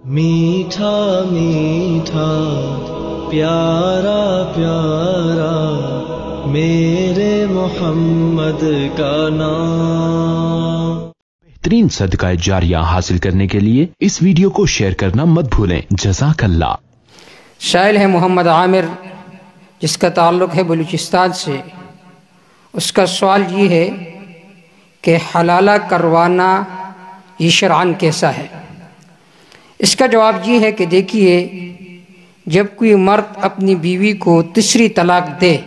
میٹھا میٹھا پیارا پیارا میرے محمد کا نام۔ بہترین صدقہ جاریہ حاصل کرنے کے لیے اس ویڈیو کو شیئر کرنا مت بھولیں۔ جزاک اللہ۔ سائل ہے محمد عامر، جس کا تعلق ہے بلوچستان سے۔ اس کا سوال یہ ہے کہ حلالہ کروانا یہ شرعاً کیسا ہے؟ اس کا جواب یہ ہے کہ دیکھیے، جب کوئی مرد اپنی بیوی کو تیسری طلاق دے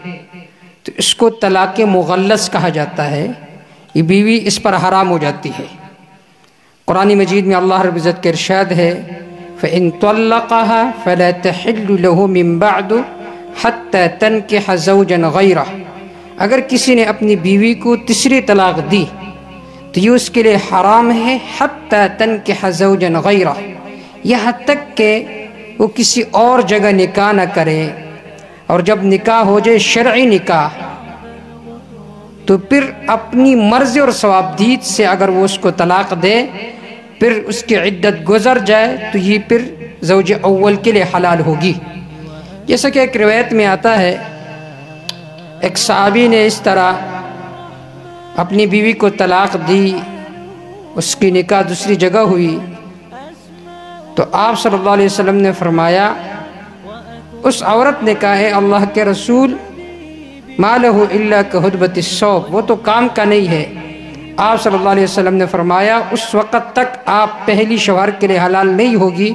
تو اس کو طلاق مغلظ کہا جاتا ہے۔ یہ بیوی اس پر حرام ہو جاتی ہے۔ قرآن مجید میں اللہ رب العزت کا ارشاد ہے فَإِن طَلَّقَهَا فَلَا تَحِلُّ لَهُ مِن بَعْدُ حَتَّى تَنكِحَ زَوْجًا غَيْرَهُ۔ اگر کسی نے اپنی بیوی کو تیسری طلاق دی تو یہ اس کے لیے حرام ہے حَتَّى تَنكِحَ زَوْجًا غَيْرَهُ، یہاں تک کہ وہ کسی اور جگہ نکاح نہ کرے، اور جب نکاح ہو جائے شرعی نکاح تو پھر اپنی مرضی اور ثوابدید سے اگر وہ اس کو طلاق دے، پھر اس کی عدت گزر جائے تو یہ پھر زوج اول کے لیے حلال ہوگی۔ جیسا کہ ایک روایت میں آتا ہے، ایک صحابی نے اس طرح اپنی بیوی کو طلاق دی، اس کی نکاح دوسری جگہ ہوئی، تو آپ صلی اللہ علیہ وسلم نے فرمایا اس عورت نے کہا ہے اللہ کے رسول ما لہ الا کہدبۃ الثوب، وہ تو کام کا نہیں ہے۔ آپ صلی اللہ علیہ وسلم نے فرمایا اس وقت تک آپ پہلی شوہر کے لیے حلال نہیں ہوگی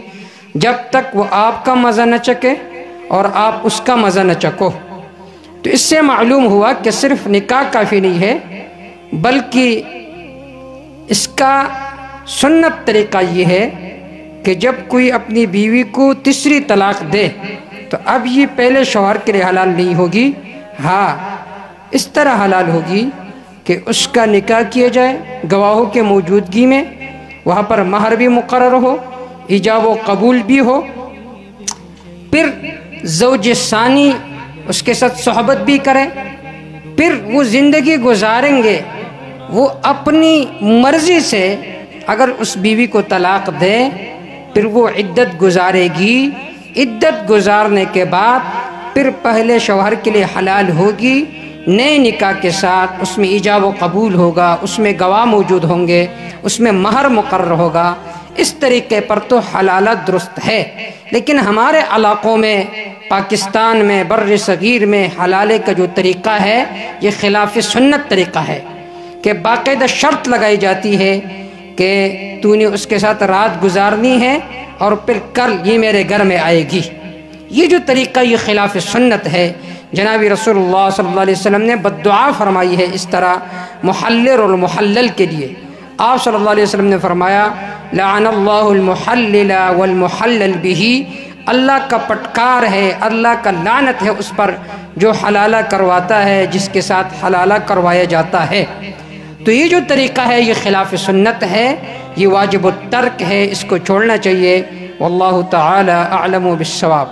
جب تک وہ آپ کا مزہ نہ چکے اور آپ اس کا مزہ نہ چکو۔ تو اس سے معلوم ہوا کہ صرف نکاح کافی نہیں ہے، بلکہ اس کا سنت طریقہ یہ ہے کہ جب کوئی اپنی بیوی کو تیسری طلاق دے تو اب یہ پہلے شوہر کے لیے حلال نہیں ہوگی، ہاں اس طرح حلال ہوگی کہ اس کا نکاح کیا جائے گواہوں کے موجودگی میں، وہاں پر مہر بھی مقرر ہو، ایجاب و قبول بھی ہو، پھر زوج ثانی اس کے ساتھ صحبت بھی کرے، پھر وہ زندگی گزاریں گے۔ وہ اپنی مرضی سے اگر اس بیوی کو طلاق دے پھر وہ عدت گزارے گی، عدت گزارنے کے بعد پھر پہلے شوہر کے لیے حلال ہوگی نئے نکاح کے ساتھ، اس میں ایجاب و قبول ہوگا، اس میں گواہ موجود ہوں گے، اس میں مہر مقرر ہوگا۔ اس طریقے پر تو حلالت درست ہے، لیکن ہمارے علاقوں میں پاکستان میں بر صغیر میں حلالے کا جو طریقہ ہے یہ خلاف سنت طریقہ ہے کہ باقاعدہ شرط لگائی جاتی ہے کہ تو نے اس کے ساتھ رات گزارنی ہے اور پھر کل یہ میرے گھر میں آئے گی۔ یہ جو طریقہ یہ خلاف سنت ہے۔ جناب رسول اللہ صلی اللہ علیہ وسلم نے بددعا فرمائی ہے اس طرح محلل اور محلل کے لیے۔ آپ صلی اللہ علیہ وسلم نے فرمایا لعن اللہ المحلل والمحلل بہ، اللہ کا پٹکار ہے، اللہ کا لعنت ہے اس پر جو حلالہ کرواتا ہے، جس کے ساتھ حلالہ کروایا جاتا ہے۔ تو یہ جو طریقہ ہے یہ خلاف سنت ہے، یہ واجب الترک ہے، اس کو چھوڑنا چاہیے۔ واللہ تعالی اعلم بالصواب۔